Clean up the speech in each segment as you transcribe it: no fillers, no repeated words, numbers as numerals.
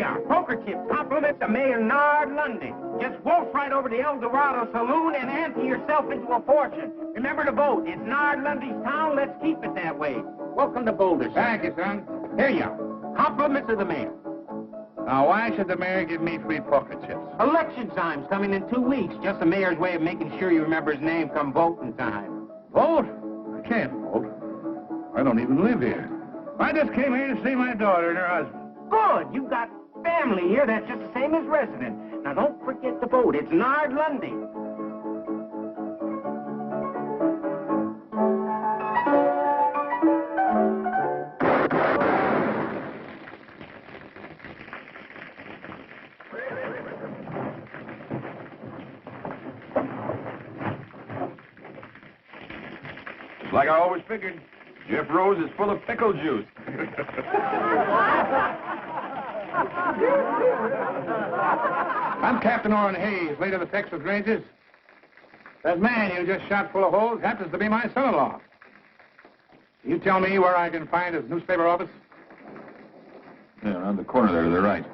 ya, poker chip compliments of Mayor Nard Lundy. Just waltz right over to El Dorado Saloon and ante yourself into a fortune. Remember to vote. It's Nard Lundy's town. Let's keep it that way. Welcome to Boulder, son. Thank you, son. Here you are. Compliments of the mayor. Now, why should the mayor give me free poker chips? Election time's coming in 2 weeks. Just the mayor's way of making sure you remember his name come voting time. Vote? I can't vote. I don't even live here. I just came here to see my daughter and her husband. Good. You've got family here that's just the same as resident. Now, don't forget to vote. It's Nard Lundy. Like I always figured, Jeff Rose is full of pickle juice. I'm Captain Orrin Hayes, late of the Texas Rangers. That man you just shot full of holes happens to be my son-in-law. You tell me where I can find his newspaper office? Yeah, around the corner there to the right.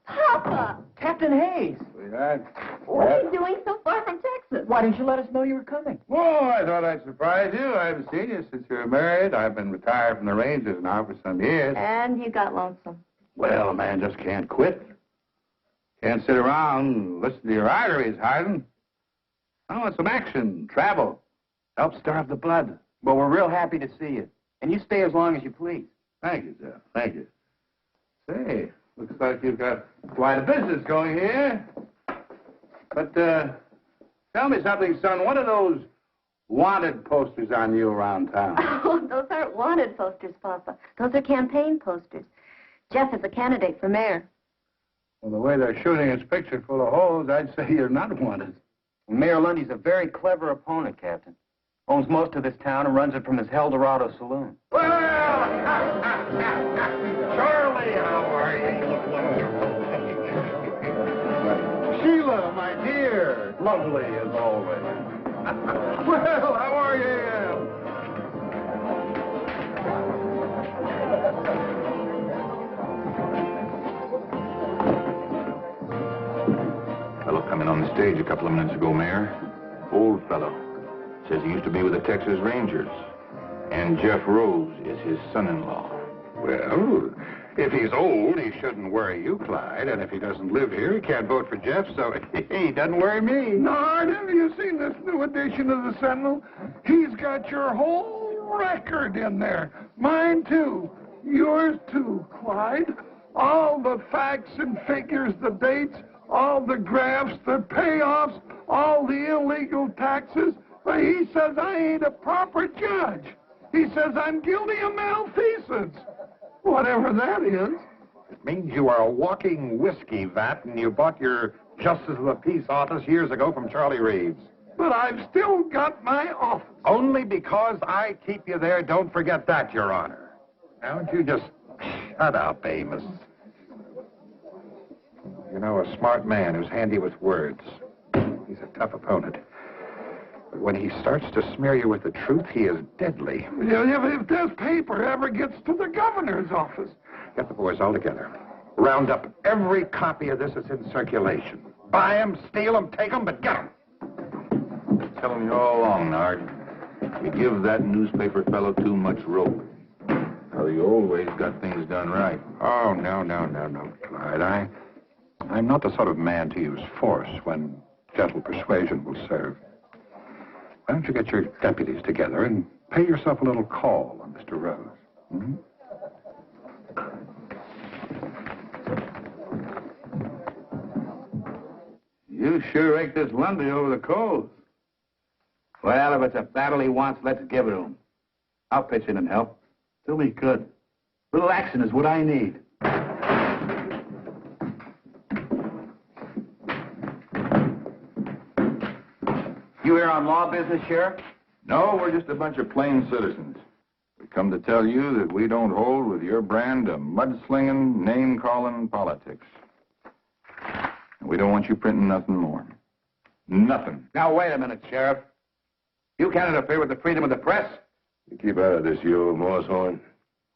Papa! Captain Hayes! Sweetheart. What are you doing so far from Texas? Why didn't you let us know you were coming? Oh, I thought I'd surprise you. I haven't seen you since you were married. I've been retired from the Rangers now for some years. And you got lonesome. Well, a man just can't quit. Can't sit around and listen to your arteries harden. I want some action, travel. Help starve the blood. Well, we're real happy to see you. And you stay as long as you please. Thank you, Jeff. Thank you. Say, looks like you've got quite a business going here. But, tell me something, son. What are those wanted posters on you around town? Oh, those aren't wanted posters, Papa. Those are campaign posters. Jeff is a candidate for mayor. Well, the way they're shooting his picture full of holes, I'd say you're not wanted. Mayor Lundy's a very clever opponent, Captain. Owns most of this town and runs it from his El Dorado Saloon. Well, Charlie, how are you? Sheila, my dear. Lovely as always. Well, how are you? Fellow come in on the stage a couple of minutes ago, Mayor. Old fellow. Says he used to be with the Texas Rangers. And Jeff Rose is his son-in-law. Well, if he's old, he shouldn't worry you, Clyde. And if he doesn't live here, he can't vote for Jeff, so he doesn't worry me. Nard, have you seen this new edition of the Sentinel? He's got your whole record in there. Mine, too. Yours, too, Clyde. All the facts and figures, the dates, all the graphs, the payoffs, all the illegal taxes. But he says I ain't a proper judge. He says I'm guilty of malfeasance. Whatever that is. It means you are a walking whiskey vat, and you bought your Justice of the Peace office years ago from Charlie Reeves. But I've still got my office. Only because I keep you there, don't forget that, Your Honor. Now, don't you just shut up, Amos. You know, a smart man who's handy with words. He's a tough opponent. But when he starts to smear you with the truth, he is deadly. If this paper ever gets to the governor's office. Get the boys all together. Round up every copy of this that's in circulation. Buy them, steal them, take them, but get them. Telling you all along, Nard. You give that newspaper fellow too much rope. Well, you always got things done right. Oh, no, Clyde. I'm not the sort of man to use force when gentle persuasion will serve. Why don't you get your deputies together and pay yourself a little call on Mr. Rose? Hmm? You sure raked this Lundy over the coals. Well, if it's a battle he wants, let's give it to him. I'll pitch in and help. Do me good. Little action is what I need. You here on law business, Sheriff? No, we're just a bunch of plain citizens. We come to tell you that we don't hold with your brand of mudslinging, name-calling politics. And we don't want you printing nothing more. Nothing. Now, wait a minute, Sheriff. You can't interfere with the freedom of the press. You keep out of this, you old Moosehorn.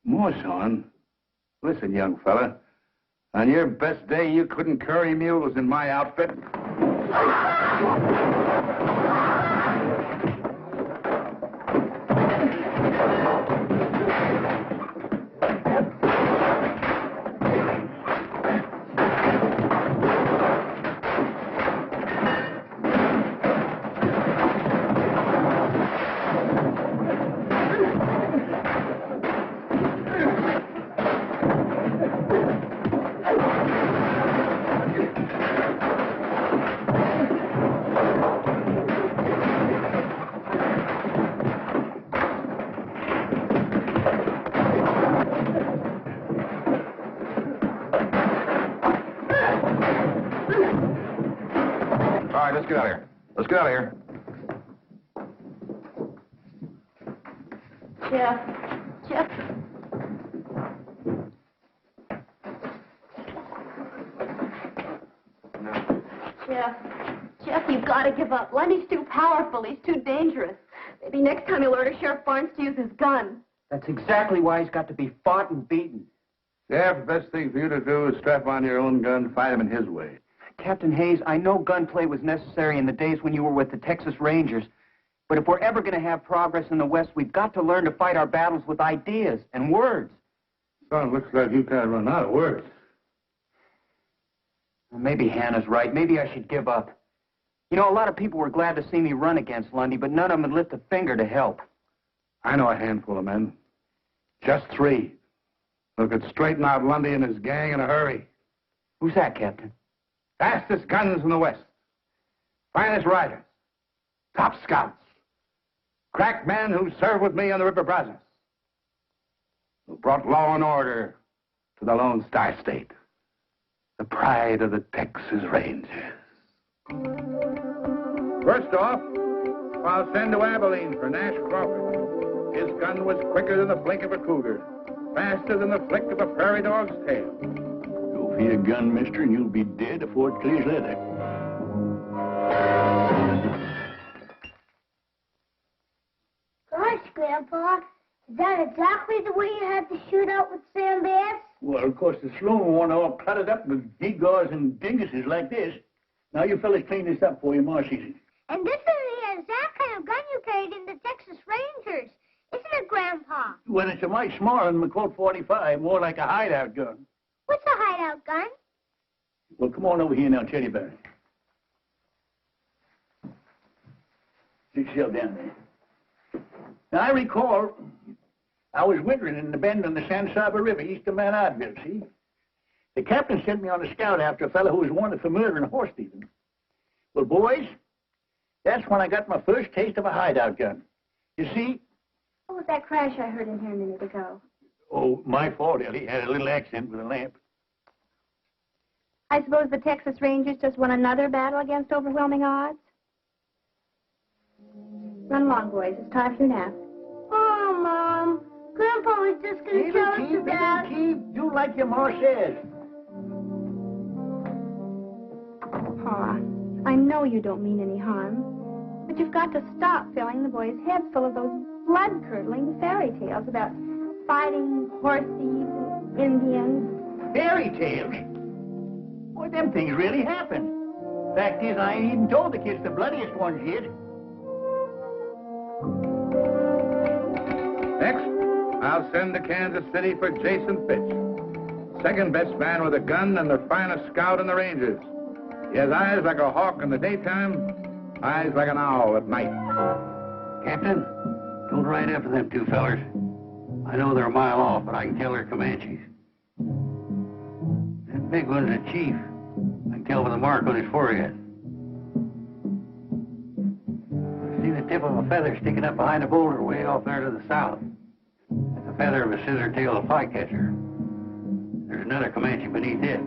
Moosehorn? Listen, young fella. On your best day, you couldn't curry mules in my outfit. All right, let's get out of here. Let's get out of here. Jeff. Jeff, you've got to give up. Lundy's too powerful. He's too dangerous. Maybe next time he'll order Sheriff Barnes to use his gun. That's exactly why he's got to be fought and beaten. Sheriff, the best thing for you to do is strap on your own gun, fight him in his way. Captain Hayes, I know gunplay was necessary in the days when you were with the Texas Rangers. But if we're ever going to have progress in the West, we've got to learn to fight our battles with ideas and words. Son, looks like you can't run out of words. Well, maybe Hannah's right. Maybe I should give up. You know, a lot of people were glad to see me run against Lundy, but none of them would lift a finger to help. I know a handful of men. Just 3. Who could straighten out Lundy and his gang in a hurry. Who's that, Captain? Fastest guns in the West. Finest riders. Top scouts. Crack men who served with me on the River Brazos. Who brought law and order to the Lone Star State. The pride of the Texas Rangers. First off, I'll send to Abilene for Nash Crawford. His gun was quicker than the blink of a cougar. Faster than the flick of a prairie dog's tail. Go for your gun, mister, and you'll be dead before it clears leather. Gosh, Grandpa, is that exactly the way you had to shoot out with Sam Bass? Well, of course, the saloon wasn't all cluttered up with gewgaws and dinguses like this. Now, you fellas clean this up for you, Marcy. And this is the exact kind of gun you carried in the Texas Rangers, isn't it, Grandpa? Well, it's a mite smaller than the Colt 45, more like a hideout gun. What's a hideout gun? Well, come on over here and I'll tell you about it. Sit yourself down there. Now, I recall I was wintering in the bend on the San Saba River east of Mount Oddville, see? The captain sent me on a scout after a fellow who was wanted for murder and horse thieving. Well, boys, that's when I got my first taste of a hideout gun. You see? What was that crash I heard in here a minute ago? Oh, my fault, Ellie. Had a little accident with a lamp. I suppose the Texas Rangers just won another battle against overwhelming odds? Run along, boys. It's time for your nap. Oh, Mom. Grandpa was just going to tell us to Dad. Keep. Do like your ma says. Pa, I know you don't mean any harm, but you've got to stop filling the boys' heads full of those blood-curdling fairy tales about fighting horse thieves, Indians. Fairy tales? Boy, them things really happen. Fact is, I ain't even told the kids the bloodiest ones yet. Next, I'll send to Kansas City for Jason Fitch. Second best man with a gun and the finest scout in the Rangers. He has eyes like a hawk in the daytime, eyes like an owl at night. Captain, don't ride after them 2 fellers. I know they're a mile off, but I can tell they're Comanches. That big one's a chief. I can tell by the mark on his forehead. I see the tip of a feather sticking up behind a boulder way off there to the south. That's the feather of a scissor-tailed flycatcher. There's another Comanche beneath it.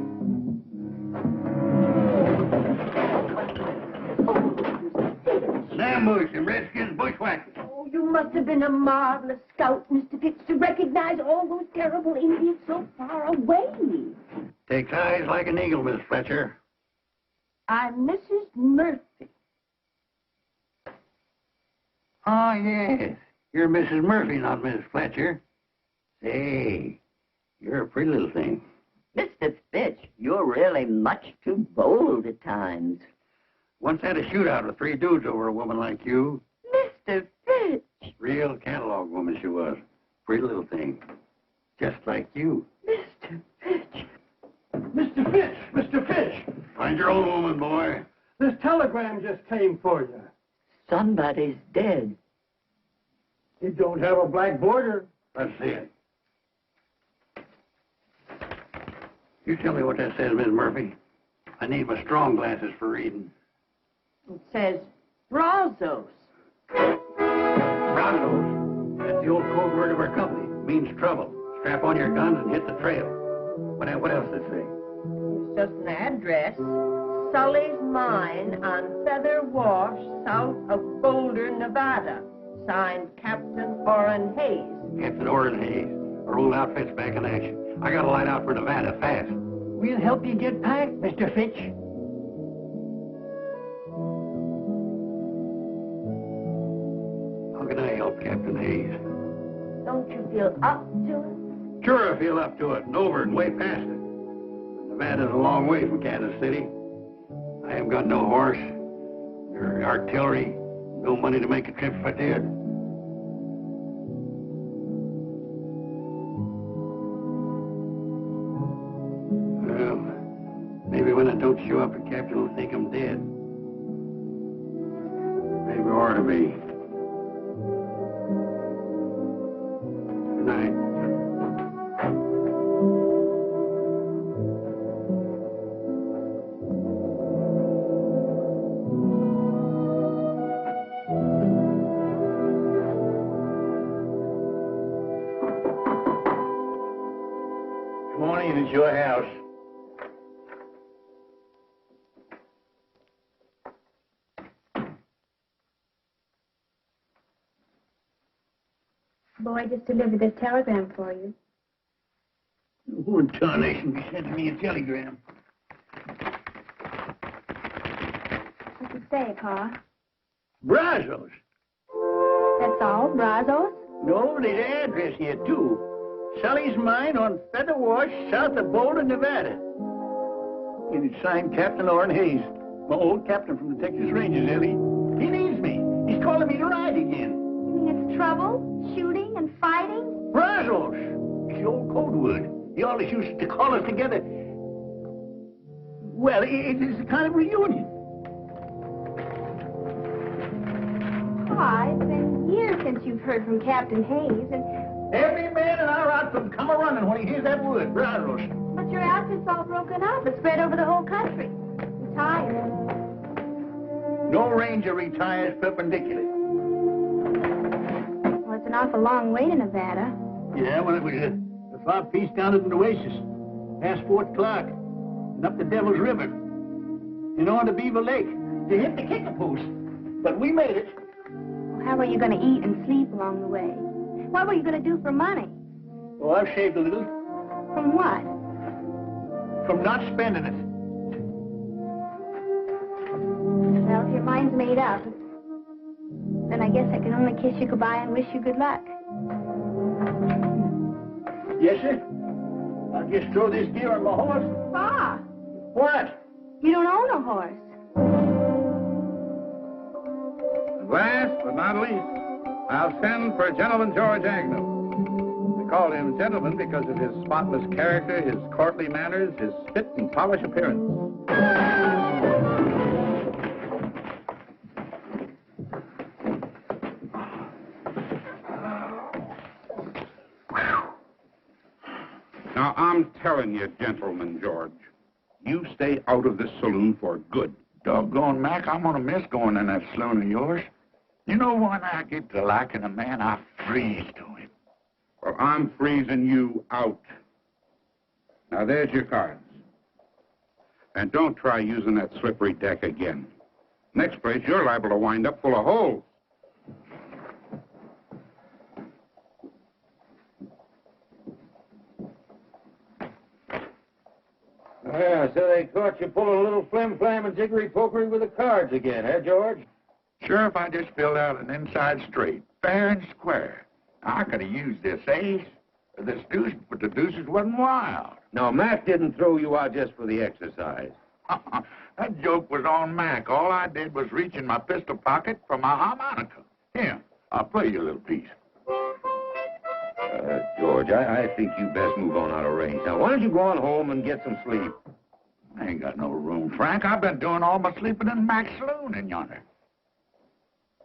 Ambush and Redskins bushwhackers. Oh, you must have been a marvelous scout, Mr. Fitz, to recognize all those terrible Indians so far away. Takes eyes like an eagle, Miss Fletcher. I'm Mrs. Murphy. Oh, yes. You're Mrs. Murphy, not Mrs. Fletcher. Say, you're a pretty little thing. Mr. Fitch, you're really much too bold at times. Once had a shootout with 3 dudes over a woman like you. Mr. Fitch! Real catalog woman she was. Pretty little thing. Just like you. Mr. Fitch! Mr. Fitch! Mr. Fitch! Find your own woman, boy. This telegram just came for you. Somebody's dead. It don't have a black border. Let's see it. You tell me what that says, Miss Murphy. I need my strong glasses for reading. It says Brazos. Brazos. That's the old code word of our company. It means trouble. Strap on your guns and hit the trail. What else does it say? It's just an address. Sully's Mine on Feather Wash, south of Boulder, Nevada. Signed Captain Orrin Hayes. Captain Orrin Hayes. Our old outfit's back in action. I gotta light out for Nevada fast. We'll help you get packed, Mr. Fitch. How can I help Captain Hayes? Don't you feel up to it? Sure, I feel up to it, and over and way past it. Nevada's a long way from Kansas City. I haven't got no horse, or artillery, no money to make a trip if I did. Well, maybe when I don't show up, the captain will think I'm dead. Maybe I ought to be. Good night. Come on in, it's your house. Boy just delivered this telegram for you. Who in tarnation be sending me a telegram? What's it say, Pa? Brazos. That's all? Brazos? No, there's an address here, too. Sully's Mine on Feather Wash, south of Boulder, Nevada. And it's signed Captain Orrin Hayes, my old captain from the Texas Rangers, Ellie. He needs me. He's calling me to ride again. You mean it's trouble? Shooting and fighting? Brazos. It's the old code word. He always used to call us together. Well, it's a kind of reunion. Pa, it's been years since you've heard from Captain Hayes, and... Every man in our outfit come a-running when he hears that word, Brazos. But your outfit's all broken up. It's spread over the whole country. Retired. No ranger retires perpendicular. Well, it's an awful long way to Nevada. Yeah, well, it was a far piece down at the Oasis, past Fort Clark, and up the Devil's River, and on to Beaver Lake, to hit the Kickapoo. But we made it. Well, how were you going to eat and sleep along the way? What were you going to do for money? Oh, I've saved a little. From what? From not spending it. Well, if your mind's made up, then I guess I can only kiss you goodbye and wish you good luck. Yes, sir. I'll just throw this gear on my horse. Pa! What? You don't own a horse. And last but not least, I'll send for Gentleman George Agnew. We call him gentleman because of his spotless character, his courtly manners, his fit and polished appearance. Now, I'm telling you, Gentleman George, you stay out of this saloon for good. Doggone, Mac, I'm gonna miss going in that saloon of yours. You know, when I get to liking a man, I freeze to him. Well, I'm freezing you out. Now, there's your cards. And don't try using that slippery deck again. Next place, you're liable to wind up full of holes. Yeah, so they caught you pulling a little flim-flam and jiggery-pokery with the cards again, eh, George? Sheriff, I just filled out an inside straight, fair and square. I could have used this ace, or this deuce, but the deuces wasn't wild. No, Mac didn't throw you out just for the exercise. That joke was on Mac. All I did was reach in my pistol pocket for my harmonica. Here, I'll play you a little piece. George, I think you best move on out of range. Now, why don't you go on home and get some sleep? I ain't got no room, Frank. I've been doing all my sleeping in Mac's saloon in yonder.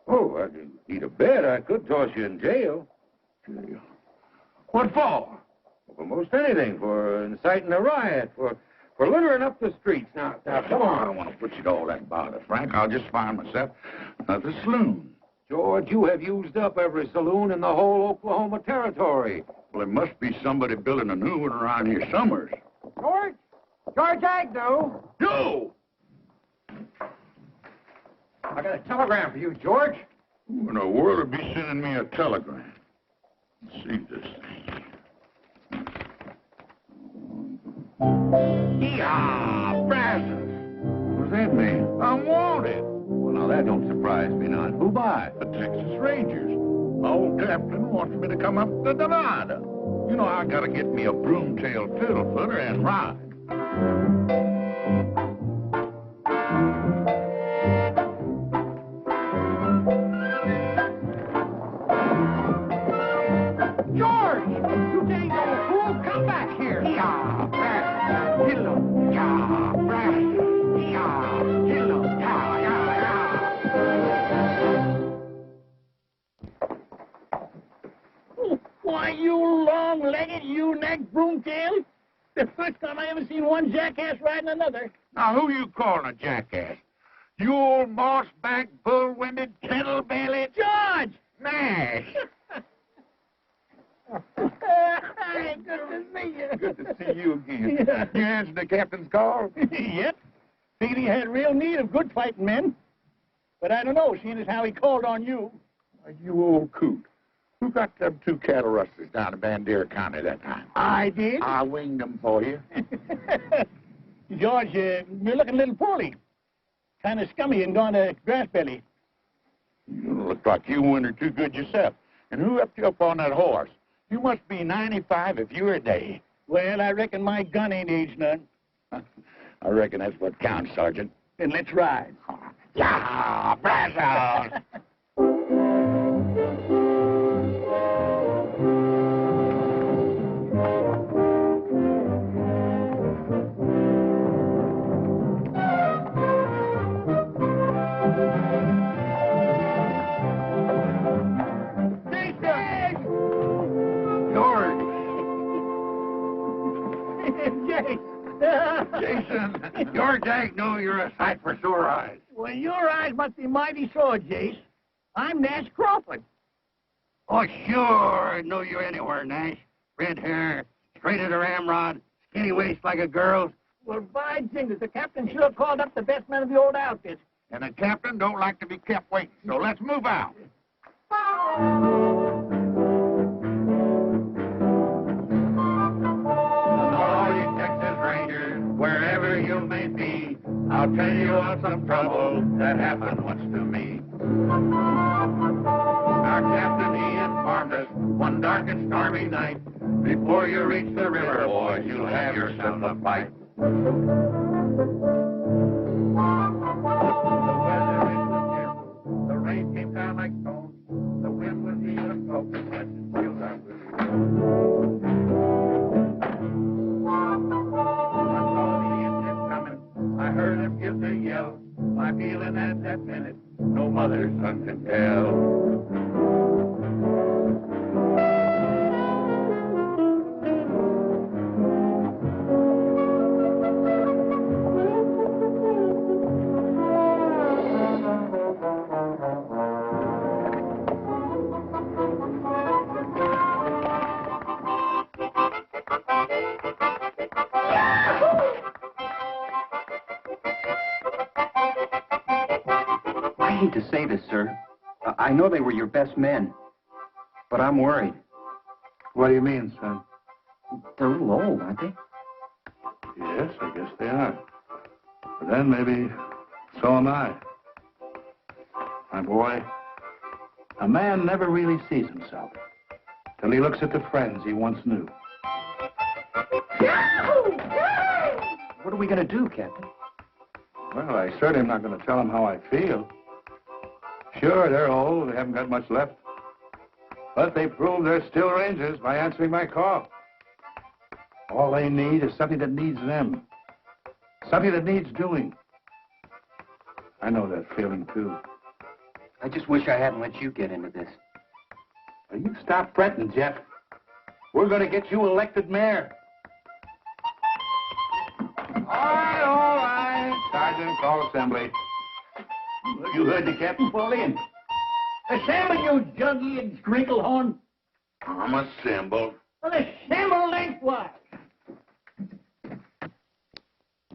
Oh, I need a bed. I could toss you in jail. Jail? What for? For most anything. For inciting a riot. For littering up the streets. Now, come on. I don't want to put you to all that bother, Frank. I'll just find myself another saloon. George, you have used up every saloon in the whole Oklahoma Territory. Well, there must be somebody building a new one around here somewhere. George? George Agnew? You! I got a telegram for you, George. Who in the world would be sending me a telegram? Let's see this thing. Yeah, Brazos. What's that mean? I'm wanted. Well, now, that don't surprise me none. Who by? The Texas Rangers. My old captain wants me to come up to Nevada. You know, I gotta get me a broom-tailed fiddle-footer and ride. George! You dang old fool, come back here! Yeah, Brazos. Hello. Yeah, Brazos. Yeah, hello. Yeah, yeah. Why, you long-legged, you-necked broomtail? The first time I ever seen one jackass riding another. Now, who you calling a jackass? You old moss-backed, bull-winded, kettle-bellied... George! Nash! Hey, good to see you. Good to see you again. Yeah. You answered the captain's call? Yep. Figured he had real need of good fighting men. But I don't know, seeing as how he called on you. Why, you old coot. Who got them 2 cattle rustlers down in Bandera County that time? I did. I winged them for you. George, you're looking a little poorly. Kind of scummy and gone to grass belly. You look like you wintered too good yourself. And who upped you up on that horse? You must be 95 if you're a day. Well, I reckon my gun ain't aged none. I reckon that's what counts, Sergeant. Then let's ride. Yeah, Brazos! Jason, George Agnew, you're a sight for sore eyes. Well, your eyes must be mighty sore, Jace. I'm Nash Crawford. Oh, sure. I know you anywhere, Nash. Red hair, straight as a ramrod, skinny waist like a girl's. Well, by jingles, the captain sure called up the best men of the old outfit. And the captain don't like to be kept waiting, so let's move out. All you Texas Rangers, wherever you may be, I'll tell you of some trouble that happened once to me. Our captain, he informed us one dark and stormy night, before you reach the river, boys, you'll have yourself a fight. The weather, it was fearful. The rain came down like stones. The wind was even smoking, but still that was I saw the Indians coming. I heard them give their yell. My feeling at that minute, no mother's son can tell. I hate to say this, sir. I know they were your best men, but I'm worried. What do you mean, son? They're a little old, aren't they? Yes, I guess they are. But then maybe so am I. My boy, a man never really sees himself till he looks at the friends he once knew. What are we going to do, Captain? Well, I certainly am not going to tell them how I feel. Sure, they're old, they haven't got much left. But they prove they're still Rangers by answering my call. All they need is something that needs them. Something that needs doing. I know that feeling, too. I just wish I hadn't let you get into this. Now, you stop fretting, Jeff. We're going to get you elected mayor. All right. Sergeant, call assembly. You heard the captain fall in. Assemble, you jug-eared scrinkle-horn. I'm assembled. Well, assemble lengthwise.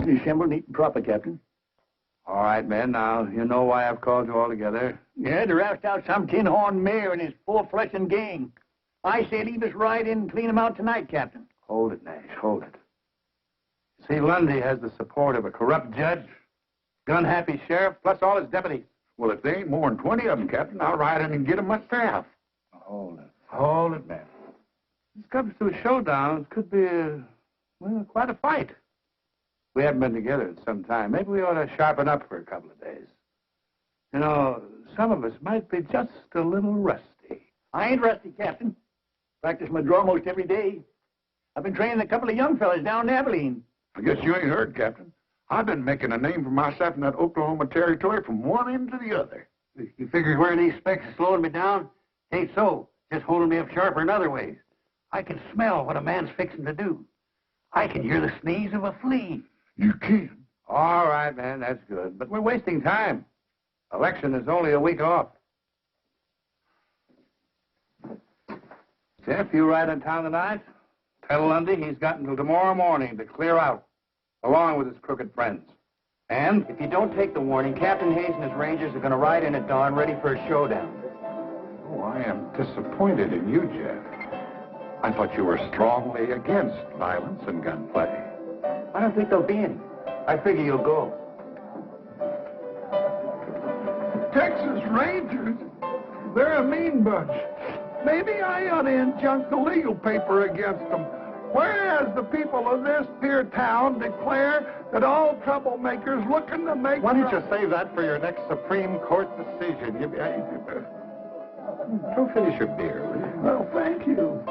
Assemble neat and proper, Captain. All right, men, now, you know why I've called you all together. Yeah, to roust out some tin-horn mayor and his full-fledged gang. I say leave us right in and clean him out tonight, Captain. Hold it, Nash, hold it. See, Lundy has the support of a corrupt judge, gun-happy sheriff, plus all his deputies. Well, if there ain't more than 20 of them, Captain, I'll ride in and get them myself. Hold it, man. This comes to a showdown. It could be, well, quite a fight. We haven't been together in some time. Maybe we ought to sharpen up for a couple of days. You know, some of us might be just a little rusty. I ain't rusty, Captain. Practice my draw most every day. I've been training a couple of young fellas down in Abilene. I guess you ain't heard, Captain. I've been making a name for myself in that Oklahoma territory from one end to the other. You figure wearing these specs is slowing me down? Ain't so. Just holding me up sharper in other ways. I can smell what a man's fixing to do. I can hear the sneeze of a flea. You can? All right, man, that's good. But we're wasting time. Election is only a week off. Jeff, you ride in town tonight? Tell Lundy he's got until tomorrow morning to clear out, along with his crooked friends. And If you don't take the warning, Captain Hayes and his Rangers are going to ride in at dawn ready for a showdown. Oh, I am disappointed in you, Jeff. I thought you were strongly against violence and gunplay. I don't think there'll be any. I figure you'll go. Texas Rangers? They're a mean bunch. Maybe I ought to injunct the legal paper against them. Whereas the people of this here town declare that all troublemakers looking to make... Why don't you save that for your next Supreme Court decision? Go finish your beer, will you? Well, thank you.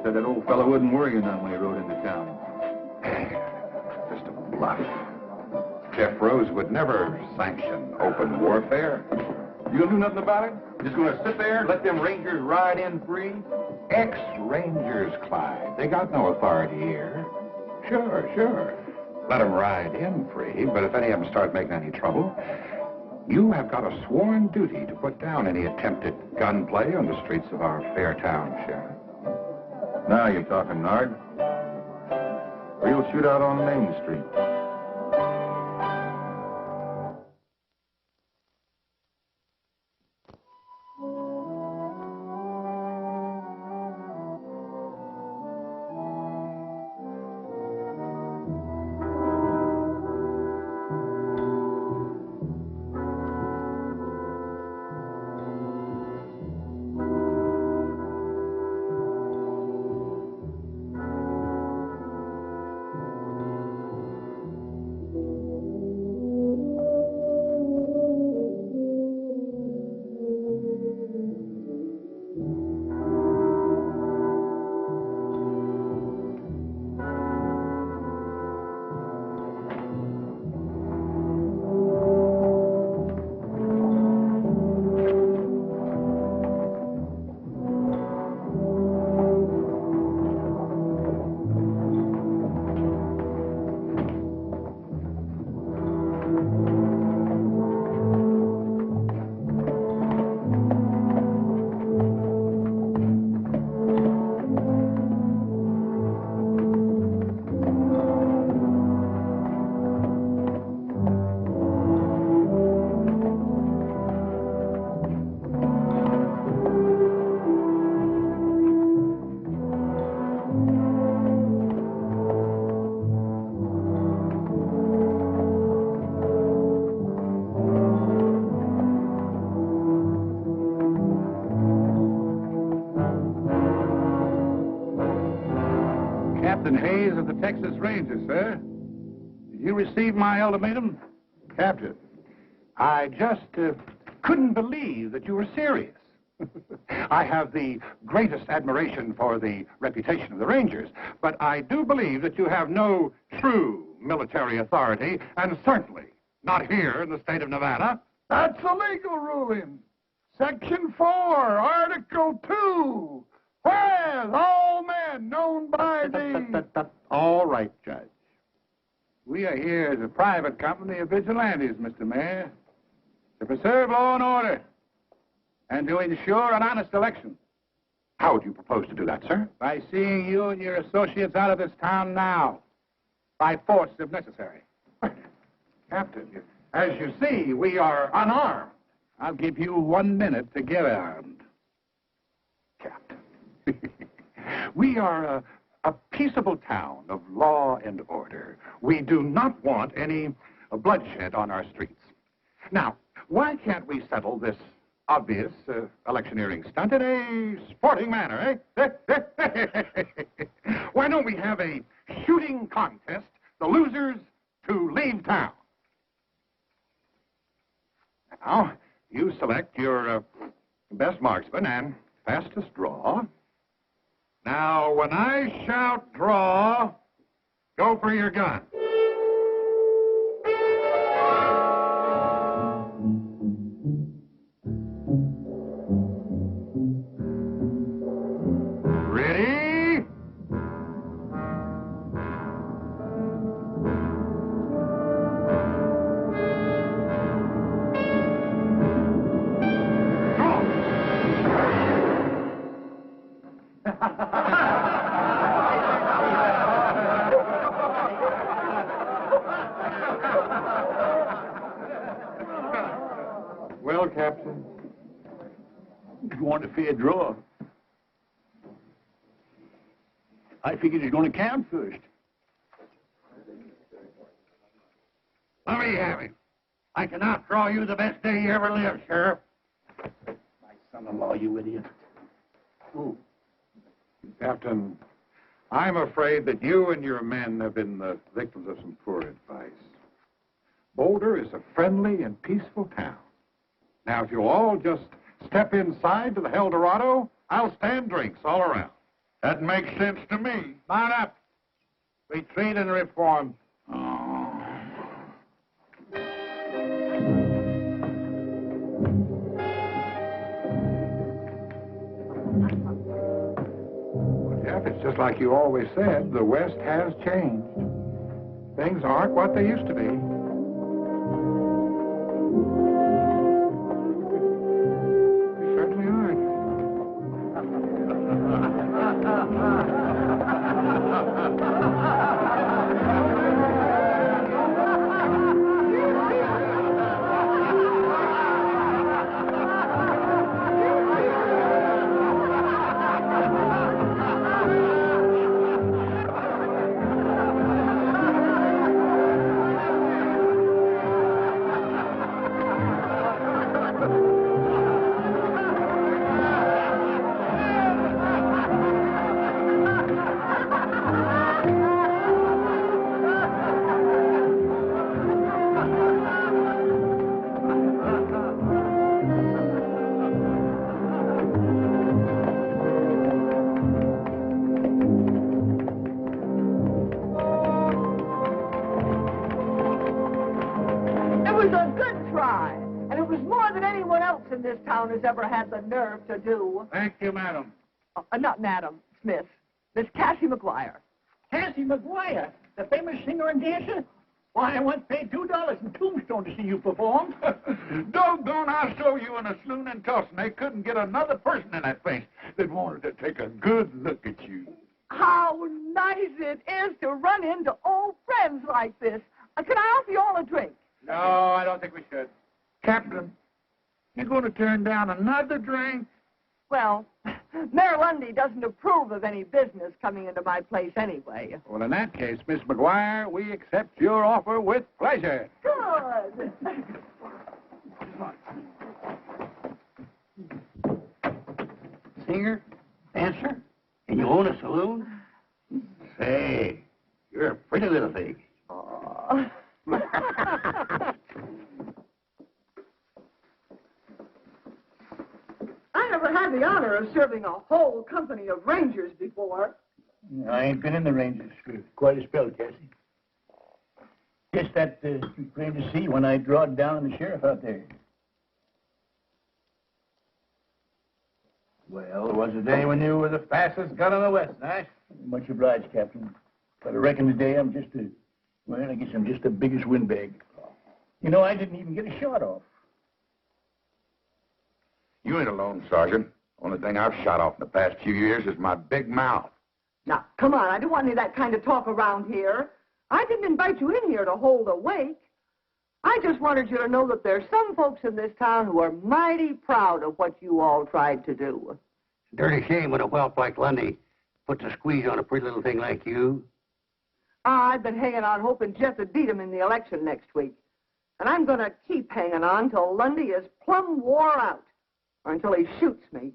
Said that old fellow wouldn't worry you none when he rode into town. Just a bluff. Jeff Rose would never sanction open warfare. You gonna do nothing about it? Just gonna sit there and let them Rangers ride in free? Ex-Rangers, Clyde. They got no authority here. Sure. Let them ride in free, but if any of them start making any trouble, you have got a sworn duty to put down any attempted gunplay on the streets of our fair town, Sheriff. Now you're talking, Nard. Real shootout on Main Street. Captain Hayes of the Texas Rangers, sir. Did you receive my ultimatum? Captain, I just couldn't believe that you were serious. I have the greatest admiration for the reputation of the Rangers, but I do believe that you have no true military authority, and certainly not here in the state of Nevada. That's a legal ruling. Section 4, Article 2. Whereas all men known by the... All right, Judge. We are here as a private company of vigilantes, Mr. Mayor, to preserve law and order and to ensure an honest election. How do you propose to do that, sir? By seeing you and your associates out of this town now, by force if necessary. Captain, as you see, we are unarmed. I'll give you 1 minute to get armed. Captain, we are a peaceable town of law and order. We do not want any bloodshed on our streets. Now, why can't we settle this obvious electioneering stunt in a sporting manner, eh? Why don't we have a shooting contest, the losers to leave town? Now, you select your best marksman and fastest draw. Now, when I shout draw, go for your gun. Ready? Well, Captain, You want a fair draw? I figured it's going to count first. Let me have it. I can outdraw you the best day you ever lived, Sheriff. My son-in-law, you idiot. Ooh. Captain, I'm afraid that you and your men have been the victims of some poor advice. Boulder is a friendly and peaceful town. Now, if you'll all just step inside to the El Dorado, I'll stand drinks all around. That makes sense to me. Mount up. Retreat and reform. Jeff, it's just like you always said, the West has changed. Things aren't what they used to be. They certainly aren't. This town has ever had the nerve to do. Thank you, madam. Not Madam Smith. Miss Cassie McGuire. Cassie McGuire, the famous singer and dancer? Why, I once paid $2 in Tombstone to see you perform. Doggone, I saw you in a saloon in Tulsa. They couldn't get another person in that place that wanted to take a good look at you. How nice it is to run into old friends like this. Can I offer you all a drink? No, I don't think we should. Captain, you're going to turn down another drink? Well, Mayor Lundy doesn't approve of any business coming into my place anyway. Well, in that case, Miss McGuire, we accept your offer with pleasure. Good. Singer? Dancer? And you own a saloon? Say, you're a pretty little thing. Oh. I never had the honor of serving a whole company of Rangers before. I ain't been in the Rangers for quite a spell, Cassie. Just that you came to see when I drawed down the sheriff out there. Well, it was a day when you were the fastest gun in the West, Nash. Much obliged, Captain. But I reckon today I'm just I guess I'm just the biggest windbag. You know, I didn't even get a shot off. You ain't alone, Sergeant. Only thing I've shot off in the past few years is my big mouth. Now, come on, I don't want any of that kind of talk around here. I didn't invite you in here to hold a wake. I just wanted you to know that there's some folks in this town who are mighty proud of what you all tried to do. Dirty shame when a whelp like Lundy puts a squeeze on a pretty little thing like you. I've been hanging on hoping Jeff would beat him in the election next week. And I'm going to keep hanging on till Lundy is plumb wore out, or until he shoots me.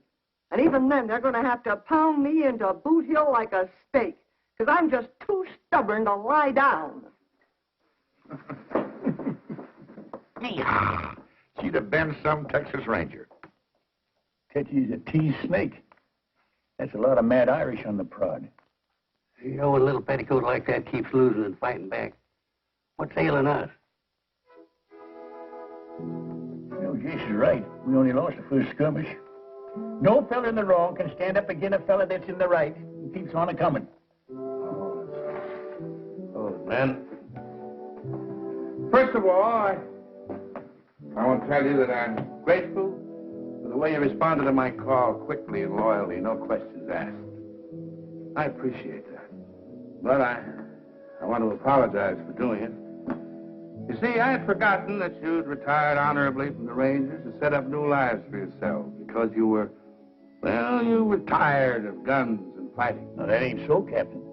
And even then, they're going to have to pound me into Boot Hill like a steak, because I'm just too stubborn to lie down. Yeah. She'd have been some Texas Ranger. Tetchy's a teased snake. That's a lot of mad Irish on the prod. You know, when a little petticoat like that keeps losing and fighting back, what's ailing us? You know, Jason's right. We only lost the first skirmish. No fella in the wrong can stand up against a fella that's in the right and keeps on a-coming. Oh, man. First of all, I want to tell you that I'm grateful for the way you responded to my call quickly and loyally, no questions asked. I appreciate that. But I want to apologize for doing it. You see, I had forgotten that you'd retired honorably from the Rangers to set up new lives for yourself because you were tired of guns and fighting. No, that ain't so, Captain.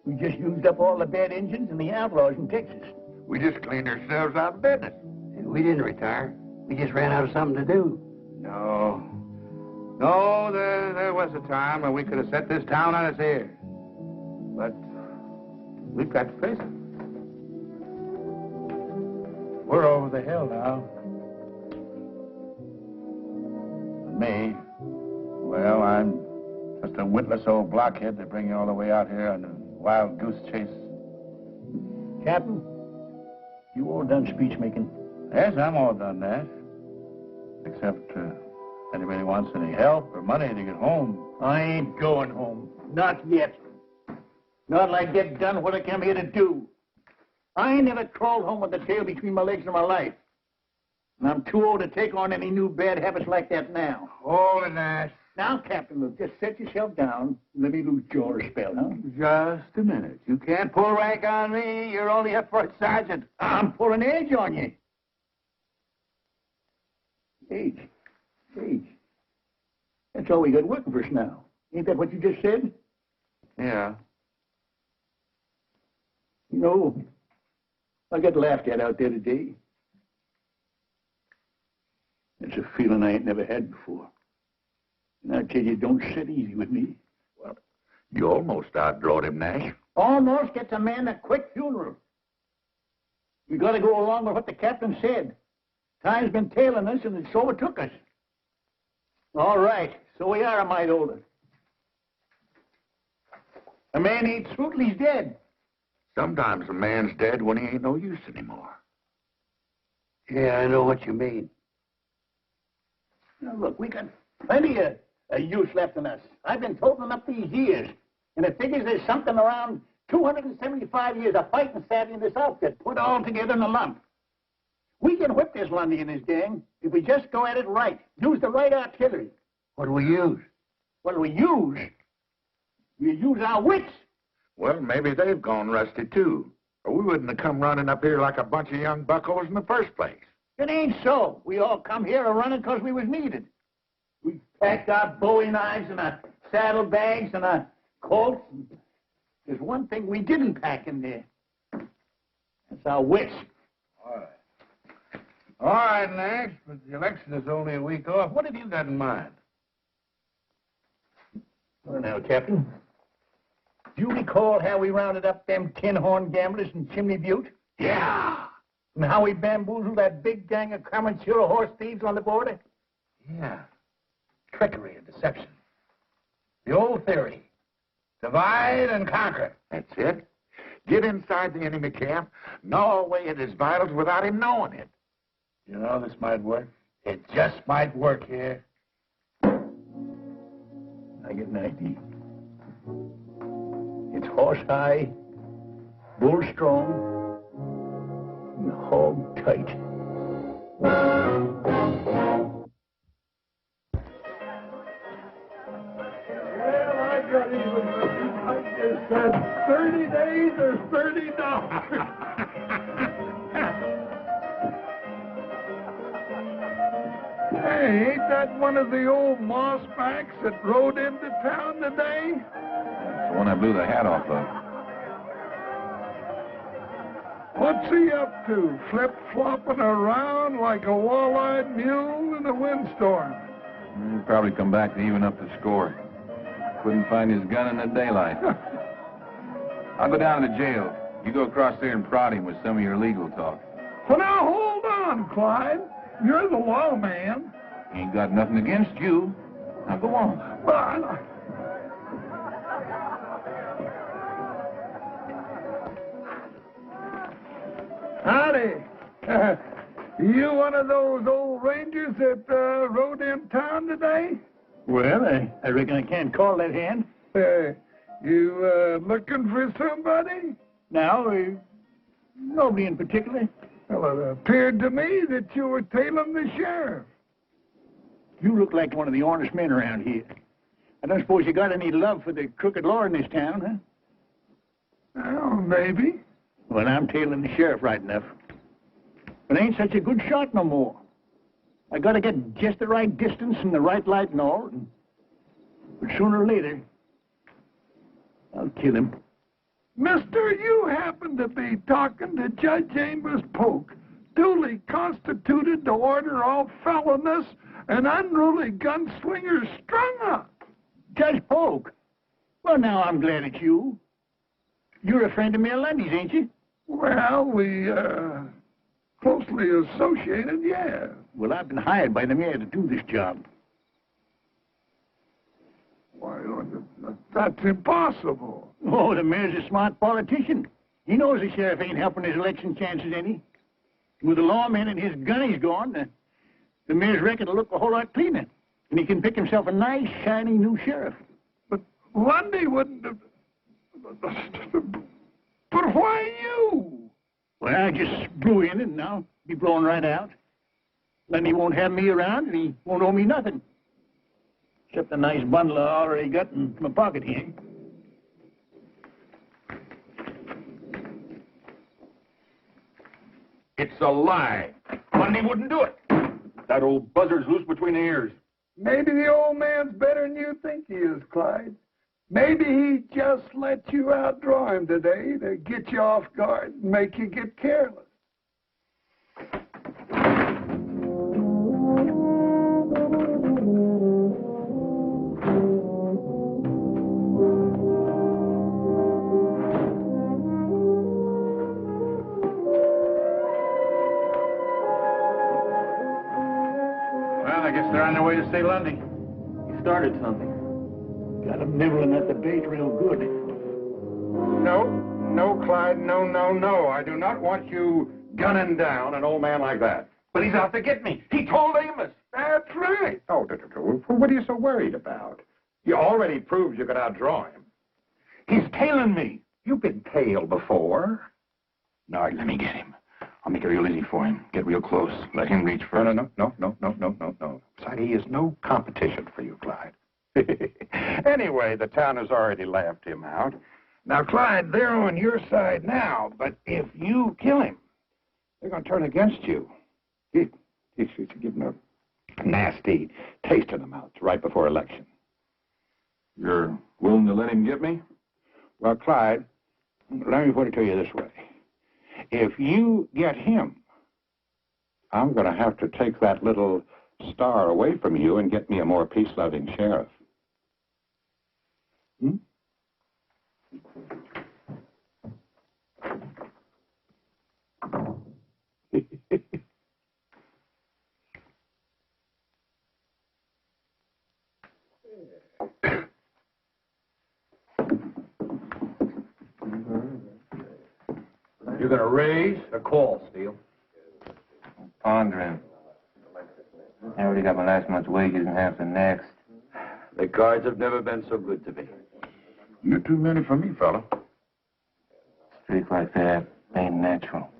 We just used up all the bad engines and the outlaws in Texas. We just cleaned ourselves out of business. We didn't retire. We just ran out of something to do. No, there was a time when we could have set this town on its ears. But we've got to face it. We're over the hill now. Me? Well, I'm just a witless old blockhead to bring you all the way out here on a wild goose chase. Captain, you all done speech making? Yes, I'm all done that. Except, if anybody wants any help or money to get home. I ain't going home. Not yet. Not till I get done what I came here to do. I ain't never crawled home with the tail between my legs in my life. And I'm too old to take on any new bad habits like that now. Hold it, Nash. Now, Captain, look, just set yourself down and let me lose jaw a spell, huh? Just a minute. You can't pull rank on me. You're only a first sergeant. I'm pulling age on you. Age. That's all we got working for us now. Ain't that what you just said? Yeah. You know, I got laughed at out there today. It's a feeling I ain't never had before. And I tell you, it don't sit easy with me. Well, you almost outdrawed him, Nash. Almost gets a man a quick funeral. We got to go along with what the captain said. Time's been tailing us, and it so it took us. All right, so we are a mite older. A man ain't through till he's dead. Sometimes a man's dead when he ain't no use anymore. Yeah, I know what you mean. Now, look, we got plenty of use left in us. I've been toting up these years, and it figures there's something around 275 years of fighting savvy in this outfit, put all together in a lump. We can whip this Lundy and his gang if we just go at it right, use the right artillery. What do we use? What do we use? We use our wits. Well, maybe they've gone rusty, too. Or we wouldn't have come running up here like a bunch of young buckos in the first place. It ain't so. We all come here a-running because we was needed. We packed our bowie knives and our saddlebags and our Colts. There's one thing we didn't pack in there. That's our wits. All right, Nash, but the election is only a week off. What have you got in mind? Well, now, Captain, Do you recall how we rounded up them tin-horn gamblers in Chimney Butte? Yeah. And how we bamboozled that big gang of Comanchero horse thieves on the border? Yeah. Trickery and deception. The old theory. Divide and conquer. That's it. Get inside the enemy camp, gnaw away at his vitals without him knowing it. You know, this might work. It just might work here. I get an idea. It's horse high, bull strong, and hog tight. Well, I got even with you. I just said 30 days or $30. Hey, ain't that one of the old mossbacks that rode into town today? That's the one I blew the hat off of. What's he up to? Flip-flopping around like a wall-eyed mule in a windstorm. He'll probably come back to even up the score. Couldn't find his gun in the daylight. I'll go down to the jail. You go across there and prod him with some of your legal talk. Well, now, hold on, Clyde. You're the lawman. Ain't got nothing against you. Now go on. Well, howdy. You one of those old rangers that rode in town today? Well, I reckon I can't call that hand. You looking for somebody? Now, nobody in particular. Well, it appeared to me that you were tailing the sheriff. You look like one of the honest men around here. I don't suppose you got any love for the crooked law in this town, huh? Well, maybe. Well, I'm tailing the sheriff right enough. But I ain't such a good shot no more. I gotta get just the right distance and the right light and all. But sooner or later, I'll kill him. Mister, you happen to be talking to Judge Amos Polk, duly constituted to order all felonious and unruly gunslingers strung up. Judge Polk? Well, now I'm glad it's you. You're a friend of Mayor Lundy's, ain't you? Well, we, closely associated, yeah. Well, I've been hired by the mayor to do this job. Why, that's impossible. Oh, the mayor's a smart politician. He knows the sheriff ain't helping his election chances any. With the lawman and his gunnies gone, the mayor's record will look a whole lot cleaner. And he can pick himself a nice, shiny new sheriff. But Lundy wouldn't have... But why you? Well, I just blew in and now be blowing right out. Lundy won't have me around and he won't owe me nothing. Except the nice bundle I already got in my pocket here. It's a lie. Lundy wouldn't do it. That old buzzard's loose between the ears. Maybe the old man's better than you think he is, Clyde. Maybe he just let you outdraw him today to get you off guard and make you get careless. Well, I guess they're on their way to save Lundy. You started something. Got him nibbling at the bait real good. No, Clyde, no. I do not want you gunning down an old man like that. But he's out to get me. He told Amos. That's right. Oh, what are you so worried about? You already proved you could outdraw him. He's tailing me. You've been tailed before. All right, let me get him. I'll make it real easy for him. Get real close. Let him reach first. No. Besides, he is no competition for you, Clyde. Anyway, the town has already laughed him out. Now, Clyde, they're on your side now, but if you kill him, they're going to turn against you. You should give them a nasty taste in the mouth right before election. You're willing to let him get me? Well, Clyde, let me put it to you this way. If you get him, I'm going to have to take that little star away from you and get me a more peace-loving sheriff. You gonna raise or call, Steele? Pondering. I already got my last month's wages and half the next. The cards have never been so good to me. You're too many for me, fella. Streak like that ain't natural.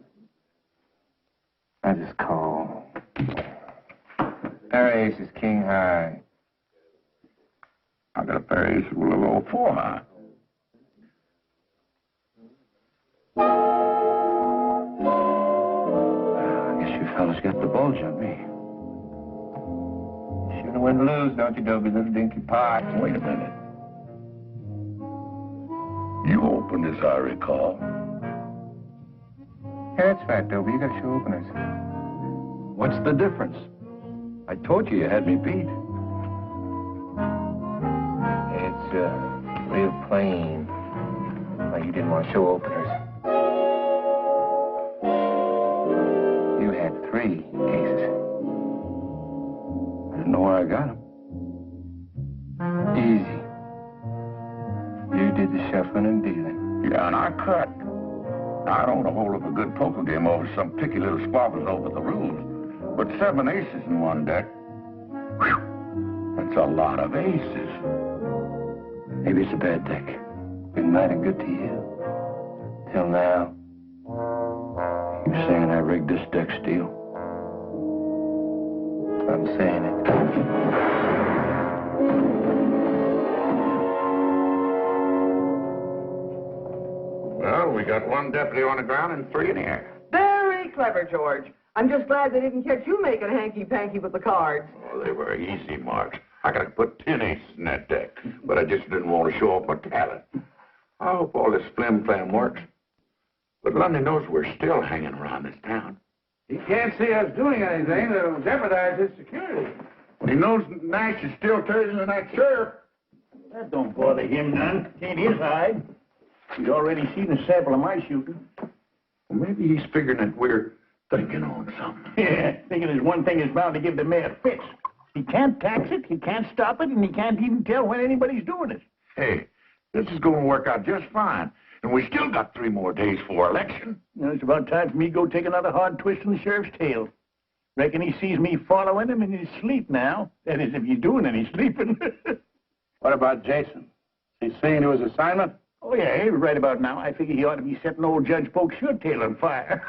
I just call. Pair of aces, king high. I got a pair of aces with a low 4 high. I guess you fellas got the bulge on me. Shouldn't win or lose, don't you, Dopey, little dinky pot? Wait a minute. You opened this, I recall. Yeah, that's right, Dopey. You got show openers. What's the difference? I told you had me beat. It's, real plain. Why you didn't want show openers. You had 3 aces. I didn't know where I got them. Easy. You did the shuffling and dealing. Yeah, and I cut. I don't want to hold up a good poker game over some picky little squabbles over the rules. But 7 aces in one deck, whew, that's a lot of aces. Maybe it's a bad deck. Been mighty good to you. Till now. You're saying I rigged this deck, Steele? I'm saying it. Well, we got 1 deputy on the ground and 3 in the air. Very clever, George. I'm just glad they didn't catch you making hanky-panky with the cards. Oh, they were easy marks. I could have put 10 aces in that deck, but I just didn't want to show off my talent. I hope all this flim-flam works. But Lundy knows we're still hanging around this town. He can't see us doing anything that'll jeopardize his security. He knows Nash is still carrying that sheriff. That don't bother him none. Ain't his hide. He's already seen a sample of my shooting. Well, maybe he's figuring that we're thinking on something. Yeah, thinking there's one thing that's bound to give the mayor fits. He can't tax it, he can't stop it, and he can't even tell when anybody's doing it. Hey, this is going to work out just fine. And we still got 3 more days for election. You know, it's about time for me to go take another hard twist in the sheriff's tail. Reckon he sees me following him in his sleep now. That is, if he's doing any sleeping. What about Jason? Is he seeing to his assignment? Oh, yeah, right about now. I figure he ought to be setting old Judge Polk's shirt tail on fire.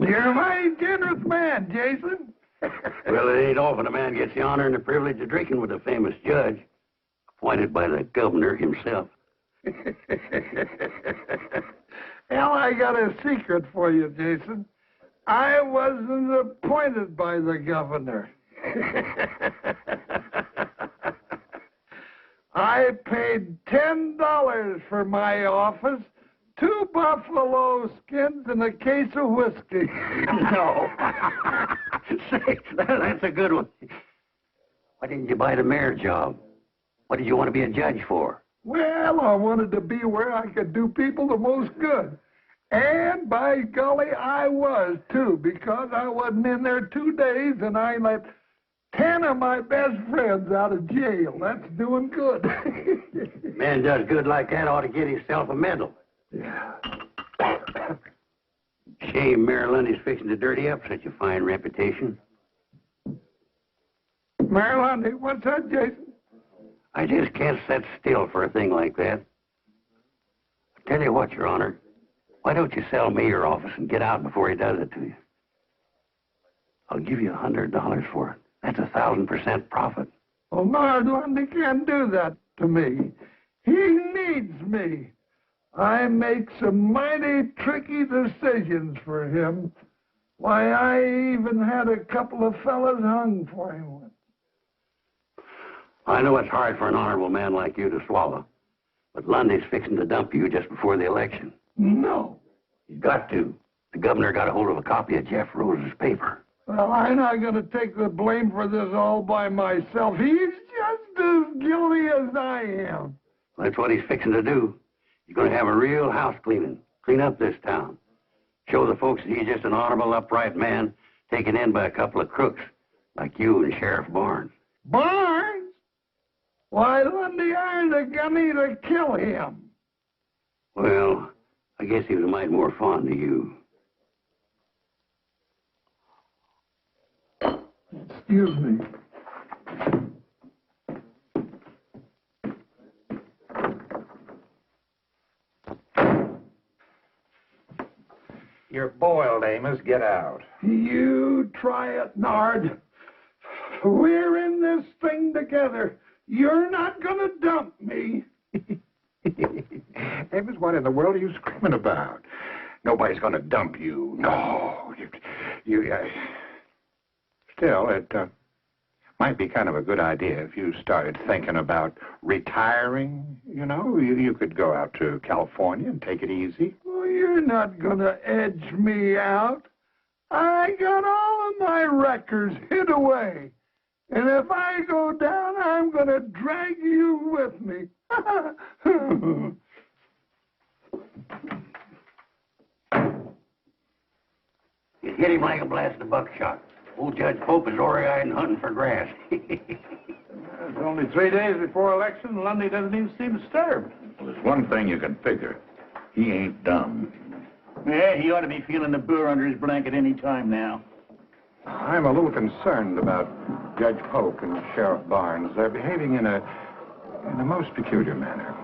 You're a mighty generous man, Jason. Well, it ain't often a man gets the honor and the privilege of drinking with a famous judge, appointed by the governor himself. Well, I got a secret for you, Jason. I wasn't appointed by the governor. I paid $10 for my office, 2 buffalo skins, and a case of whiskey. No. Say, that's a good one. Why didn't you buy the mayor job? What did you want to be a judge for? Well, I wanted to be where I could do people the most good. And by golly, I was, too, because I wasn't in there 2 days, and I let 10 of my best friends out of jail. That's doing good. Man does good like that ought to get himself a medal. Yeah. Shame Mayor Lundy's fixing to dirty up such a fine reputation. Mayor Lundy, what's that, Jason? I just can't sit still for a thing like that. I tell you what, Your Honor, why don't you sell me your office and get out before he does it to you? I'll give you $100 for it. That's 1,000% profit. Well, Mayor Lundy can't do that to me. He needs me. I make some mighty tricky decisions for him. Why, I even had a couple of fellas hung for him once. I know it's hard for an honorable man like you to swallow, but Lundy's fixing to dump you just before the election. No. He's got to. The governor got a hold of a copy of Jeff Rose's paper. Well, I'm not going to take the blame for this all by myself. He's just as guilty as I am. That's what he's fixing to do. He's going to have a real house cleaning. Clean up this town. Show the folks that he's just an honorable, upright man taken in by a couple of crooks like you and Sheriff Barnes. Barnes? Why, Lundy hired a gunny to kill him. Well, I guess he was a mite more fond of you. Excuse me. You're boiled, Amos. Get out. You try it, Nard. We're in this thing together. You're not going to dump me. Amos, what in the world are you screaming about? Nobody's going to dump you. No. Still, it might be kind of a good idea if you started thinking about retiring. You know, you could go out to California and take it easy. Well, you're not going to edge me out. I got all of my records hid away. And if I go down, I'm going to drag you with me. You hit him like a blast of buckshot. Old Judge Pope is ori-eyed and hunting for grass. It's only 3 days before election, and Lundy doesn't even seem disturbed. Well, there's one thing you can figure. He ain't dumb. Yeah, he ought to be feeling the burr under his blanket any time now. I'm a little concerned about Judge Polk and Sheriff Barnes. They're behaving in a most peculiar manner.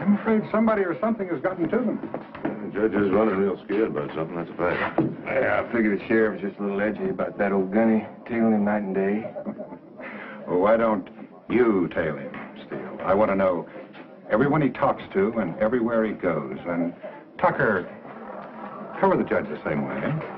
I'm afraid somebody or something has gotten to them. The judge is running real scared about something, that's a fact. Yeah, I figure the sheriff was just a little edgy about that old gunny, tailing him night and day. Well, why don't you tail him, Steele? I want to know everyone he talks to and everywhere he goes. And Tucker, cover the judge the same way, eh?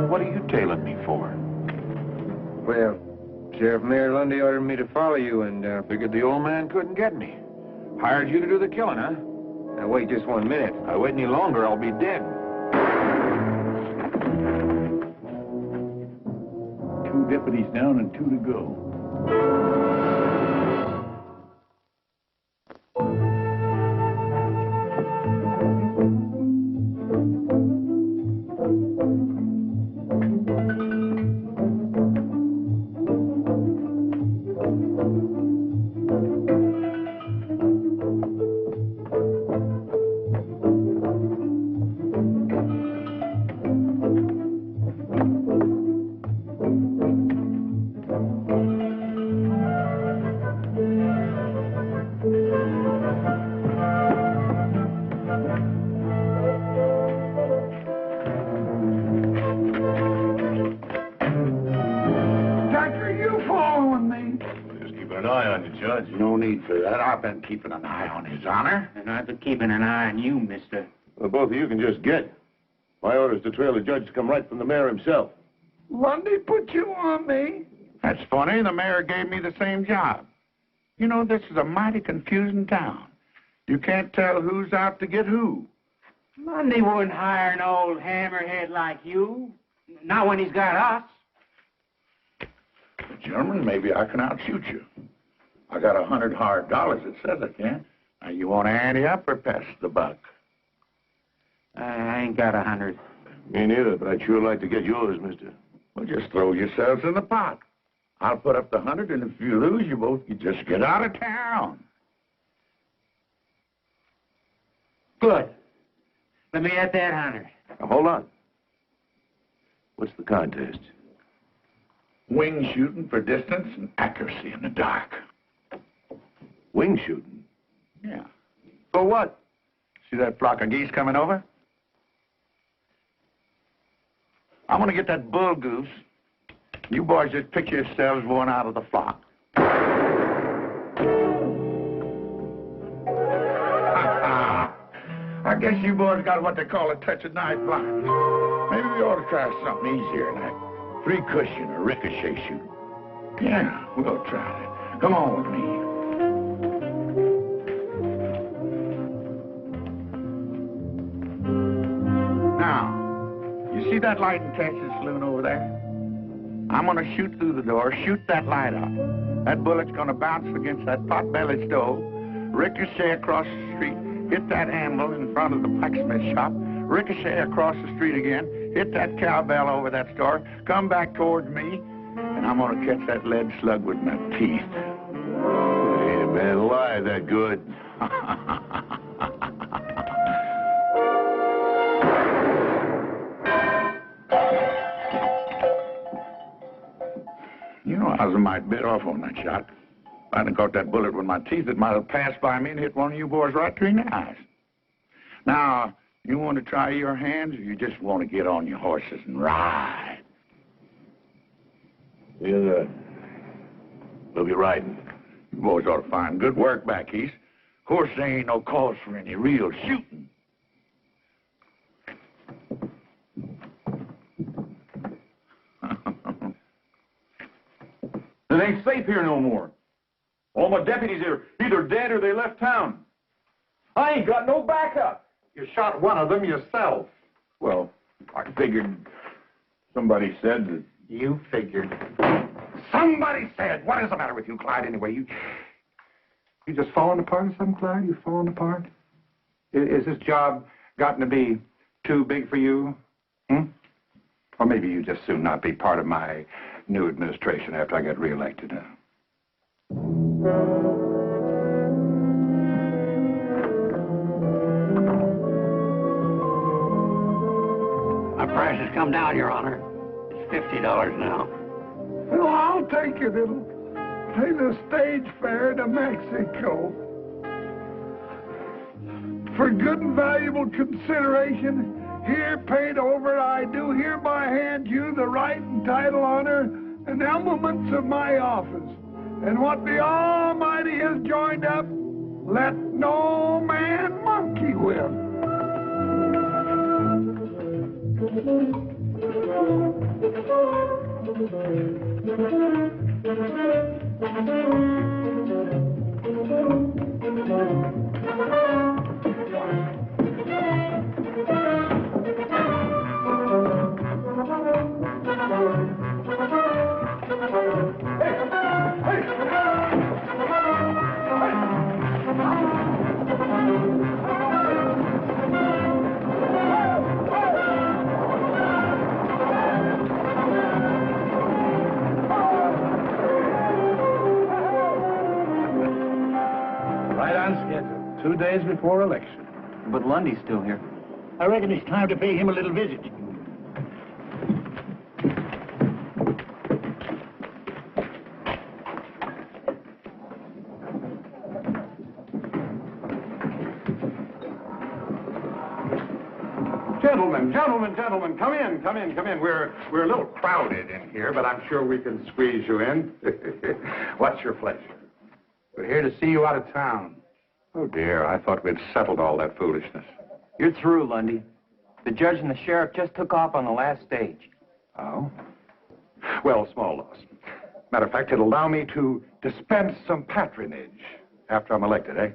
What are you tailing me for? Well, Sheriff Mayor Lundy ordered me to follow you and, Figured the old man couldn't get me. Hired you to do the killing, huh? Now, wait just 1 minute. If I wait any longer, I'll be dead. 2 deputies down and 2 to go. Judge, no need for that. I've been keeping an eye on His Honor. And I've been keeping an eye on you, mister. Well, both of you can just get. My orders to trail the judge to come right from the mayor himself. Lundy put you on me? That's funny. The mayor gave me the same job. You know, this is a mighty confusing town. You can't tell who's out to get who. Lundy wouldn't hire an old hammerhead like you. Not when he's got us. Gentlemen, maybe I can outshoot you. I got $100 hard dollars that says I can. Now, you want to ante up or pass the buck? I ain't got 100. Me neither, but I'd sure like to get yours, mister. Well, just throw yourselves in the pot. I'll put up the 100, and if you lose, you both can just get out of town. Good. Let me at that 100. Now, hold on. What's the contest? Wing shooting for distance and accuracy in the dark. Wing shooting? Yeah. For what? See that flock of geese coming over? I'm going to get that bull goose. You boys just picture yourselves going out of the flock. I guess you boys got what they call a touch of night blind. Maybe we ought to try something easier, like free cushion or ricochet shooting. Yeah, we'll try that. Come on with me. Now, you see that light in Texas saloon over there? I'm going to shoot through the door, shoot that light out. That bullet's going to bounce against that pot-bellied stove, ricochet across the street, hit that anvil in front of the blacksmith shop, ricochet across the street again, hit that cowbell over that store, come back towards me, and I'm going to catch that lead slug with my teeth. Ain't a man alive that good. You know, I was a mite bit off on that shot. If I'd have caught that bullet with my teeth, it might have passed by me and hit one of you boys right between the eyes. Now, you want to try your hands, or you just want to get on your horses and ride? Yeah, we'll be riding. You boys ought to find good work back east. Of course, there ain't no cause for any real shooting. It ain't safe here no more. All my deputies are either dead or they left town. I ain't got no backup. You shot one of them yourself. Well, I figured somebody said that... You figured. Somebody said. What is the matter with you, Clyde, anyway? You just falling apart or something, Clyde? You falling apart? Is this job gotten to be too big for you? Or maybe you just soon not be part of my new administration after I get reelected. My price has come down, Your Honor. It's $50 now. Well, I'll take it. It'll pay the stage fare to Mexico. For good and valuable consideration, here paid over, I do hereby hand you the right and title, honor, and elements of my office. And what the Almighty has joined up, let no man monkey with. Right on schedule. 2 days before election. But Lundy's still here. I reckon it's time to pay him a little visit. Gentlemen, come in. We're a little crowded in here, but I'm sure we can squeeze you in. What's your pleasure? We're here to see you out of town. Oh, dear, I thought we'd settled all that foolishness. You're through, Lundy. The judge and the sheriff just took off on the last stage. Oh? Well, small loss. Matter of fact, it'll allow me to dispense some patronage after I'm elected, eh?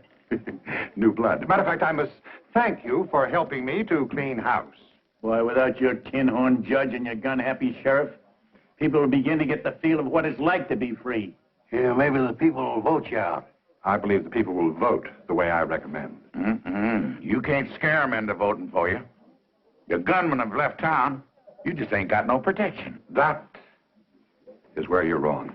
New blood. Matter of fact, I must thank you for helping me to clean house. Why, without your tin-horn judge and your gun-happy sheriff, people will begin to get the feel of what it's like to be free. Yeah, maybe the people will vote you out. I believe the people will vote the way I recommend. You can't scare them into voting for you. Your gunmen have left town. You just ain't got no protection. That is where you're wrong.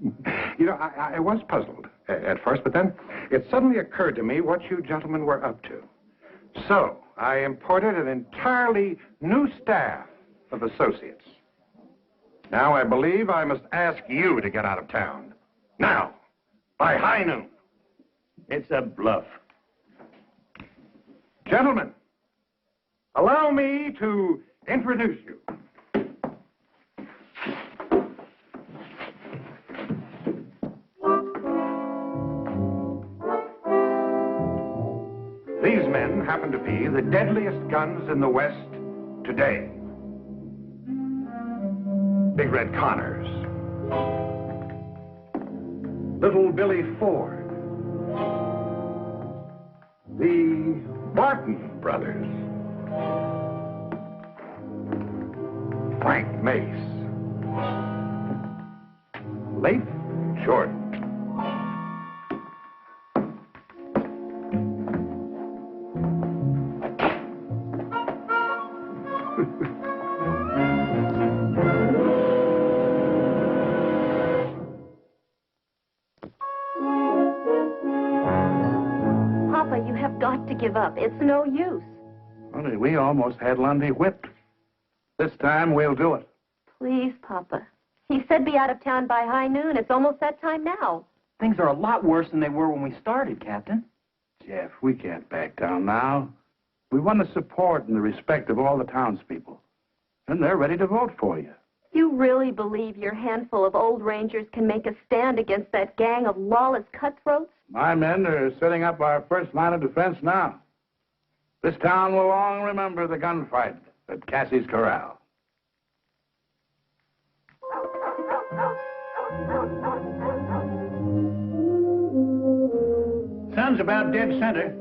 You know, I was puzzled at first, but then it suddenly occurred to me what you gentlemen were up to. So I imported an entirely new staff of associates. Now I believe I must ask you to get out of town. Now, by high noon. It's a bluff. Gentlemen, allow me to introduce you. These men happen to be the deadliest guns in the West today. Big Red Connors. Little Billy Ford. The Barton brothers. Frank Mace. Leif Jordan. Papa, you have got to give up. It's no use. Honey, we almost had Lundy whipped. This time we'll do it. Please, Papa. He said be out of town by high noon. It's almost that time now. Things are a lot worse than they were when we started, Captain. Jeff, we can't back down now. We won the support and the respect of all the townspeople. And they're ready to vote for you. You really believe your handful of old rangers can make a stand against that gang of lawless cutthroats? My men are setting up our first line of defense now. This town will long remember the gunfight at Cassie's Corral. Sun's about dead center.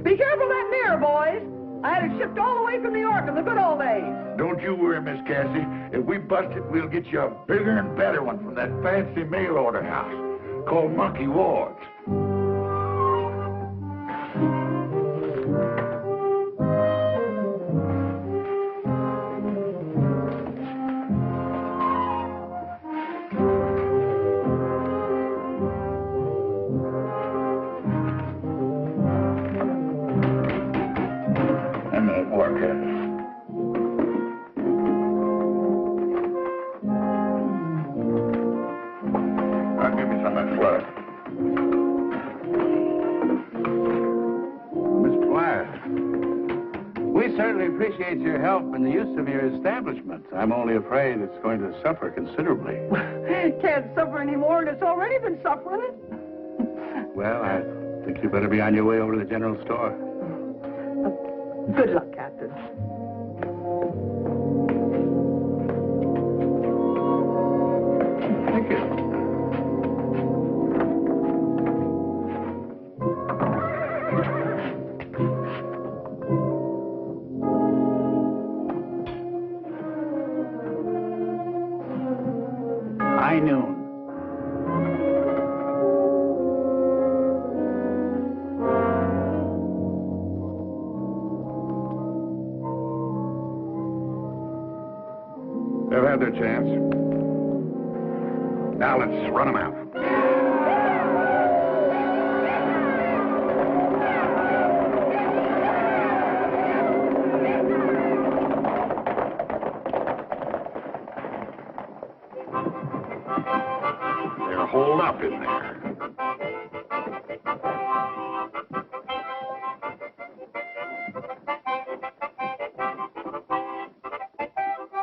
Be careful of that mirror, boys. I had it shipped all the way from New York in the good old days. Don't you worry, Miss Cassie. If we bust it, we'll get you a bigger and better one from that fancy mail order house called Monkey Ward's. I'm at work here. Now give me some of that sweater. Miss Platt, we certainly appreciate your help in the use of your establishment. I'm only afraid it's going to suffer considerably. Can't suffer anymore, and it's already been suffering. Well, I think you better be on your way over to the general store. Good luck, Captain. Thank you. High noon. They've had their chance. Now let's run them out. They're holed up in there.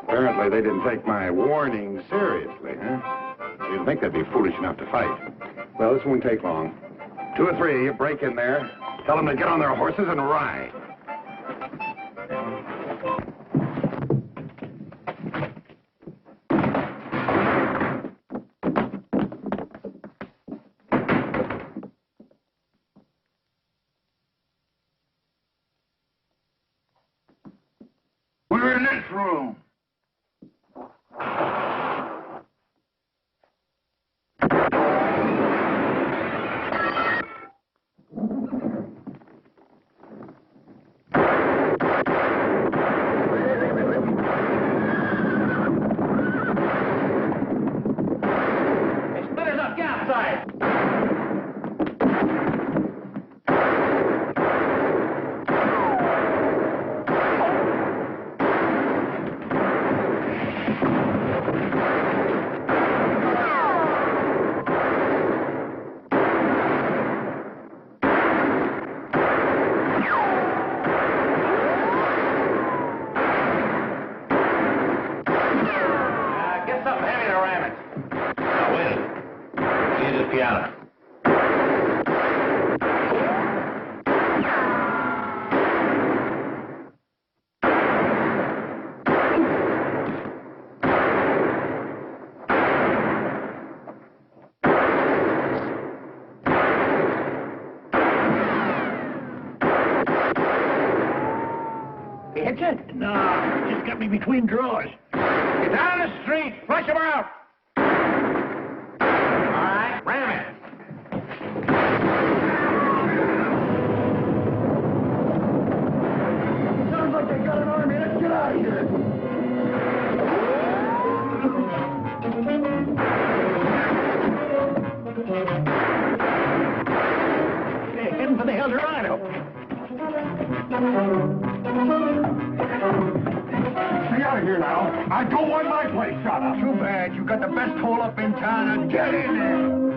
Apparently they didn't take my warning seriously, huh? I didn't think they'd be foolish enough to fight. Well, this won't take long. 2 or 3, you break in there, tell them to get on their horses and ride. We're in this room. piano. Hit you? No, just got me between drawers. Get down the street. Flush him out. All right, ram it. Sounds like they got an army. Let's get out of here. They're heading for the El Dorado. Stay out of here now. I don't want my place shot up. Too bad. You got the best hole up in town. Now get in there.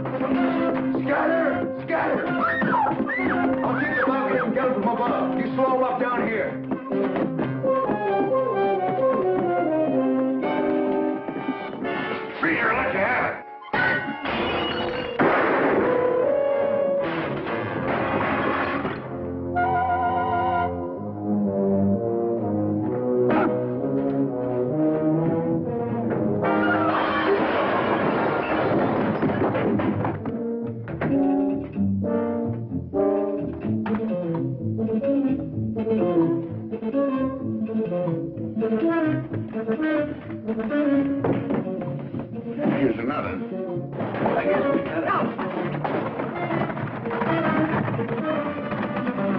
Scatter! Scatter! I'll keep the mountain and get it from above. You slow up down here. Free here, let you have it. Here's another. I guess we got out.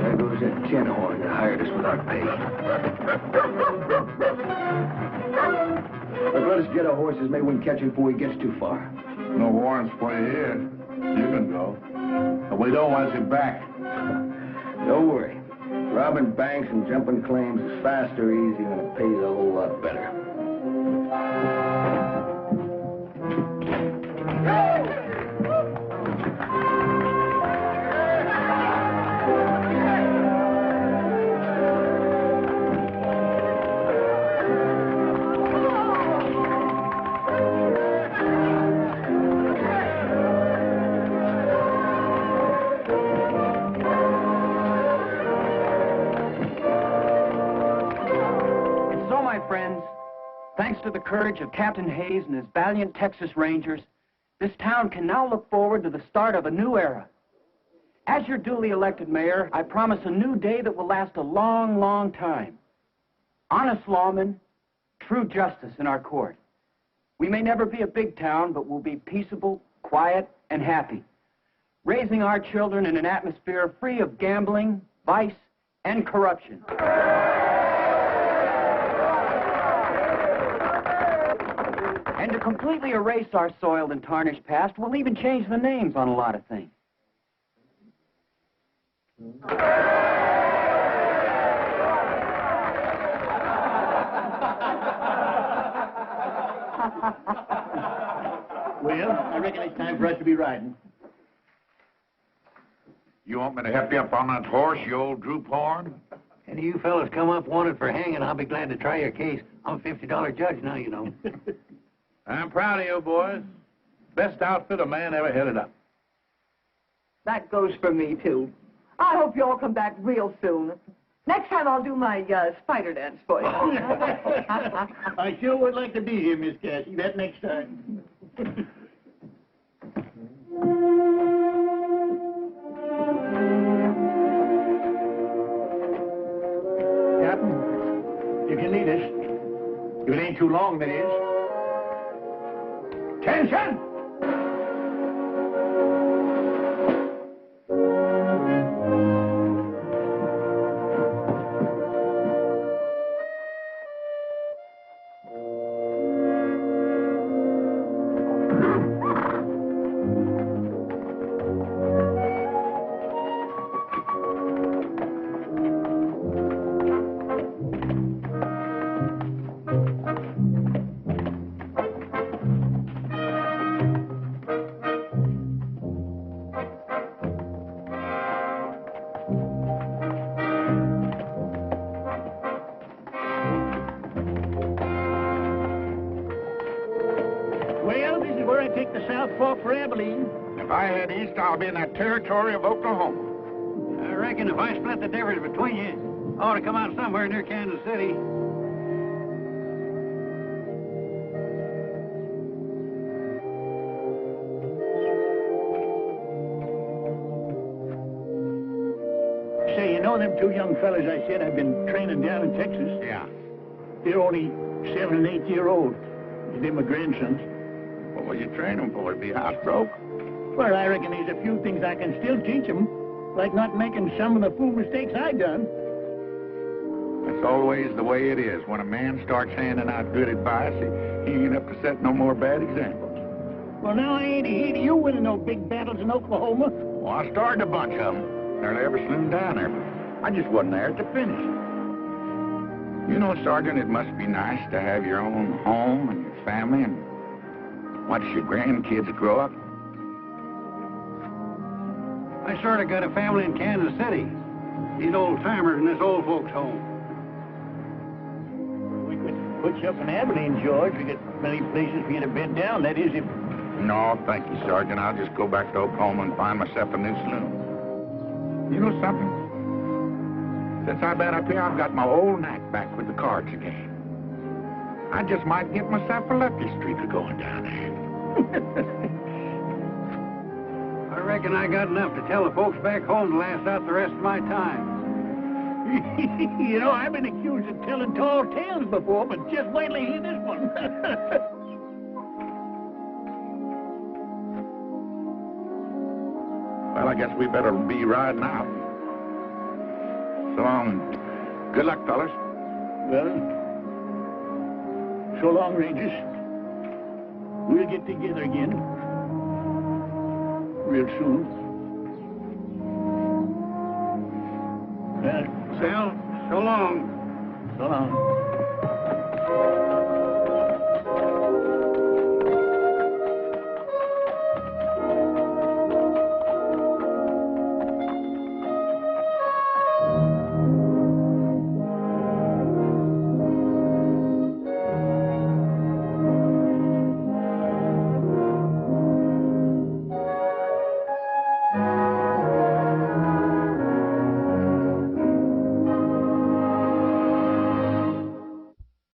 There goes that tin horn that hired us without pay. But let us get our horses. Maybe we can catch him before he gets too far. No warrants for you here. You can go. But we don't want you back. Don't worry. Robbing banks and jumping claims is fast or easy and it pays a whole lot better. Thanks to the courage of Captain Hayes and his valiant Texas Rangers, this town can now look forward to the start of a new era. As your duly elected mayor, I promise a new day that will last a long, long time. Honest lawmen, true justice in our court. We may never be a big town, but we'll be peaceable, quiet, and happy, raising our children in an atmosphere free of gambling, vice, and corruption. And to completely erase our soiled and tarnished past, we'll even change the names on a lot of things. Well, I reckon it's time for us to be riding. You want me to help you up on that horse, you old droop horn? Any of you fellas come up wanted for hanging, I'll be glad to try your case. I'm a $50 judge now, you know. I'm proud of you, boys. Best outfit a man ever headed up. That goes for me, too. I hope you all come back real soon. Next time I'll do my spider dance for you. I sure would like to be here, Miss Cassie, that next time. Captain, you can lead us. If it ain't too long, that is. Attention! Well, this is where I take the South Fork for Abilene. If I head east, I'll be in that territory of Oklahoma. I reckon if I split the difference between you, I ought to come out somewhere near Kansas City. Say, you know them two young fellas I said I've been training down in Texas? Yeah. They're only 7 and 8 years old. They're my grandsons. What will you train them for? To be house broke? Well, I reckon there's a few things I can still teach them, like not making some of the fool mistakes I done. That's always the way it is. When a man starts handing out good advice, he ain't up to set no more bad examples. Well, now I ain't ahead of you winning no big battles in Oklahoma. Well, I started a bunch of them. Nearly every saloon down there, but I just wasn't there at the finish. You know, Sergeant, it must be nice to have your own home and your family and watch your grandkids grow up. I sort of got a family in Kansas City. These old-timers in this old folks' home. We could put you up in Abilene, George. We got many places for you to bed down. That is, if... No, thank you, Sergeant. I'll just go back to Oklahoma and find myself a new saloon. You know something? Since I've been up here, I've got my old knack back with the cards again. I just might get myself a lucky streak of going down there. I reckon I got enough to tell the folks back home to last out the rest of my time. You know, I've been accused of telling tall tales before, but just wait till you hear this one. Well, I guess we better be riding out. So long. Good luck, fellas. Well, so long, Rangers. We'll get together again. Real soon. Well, so long. So long.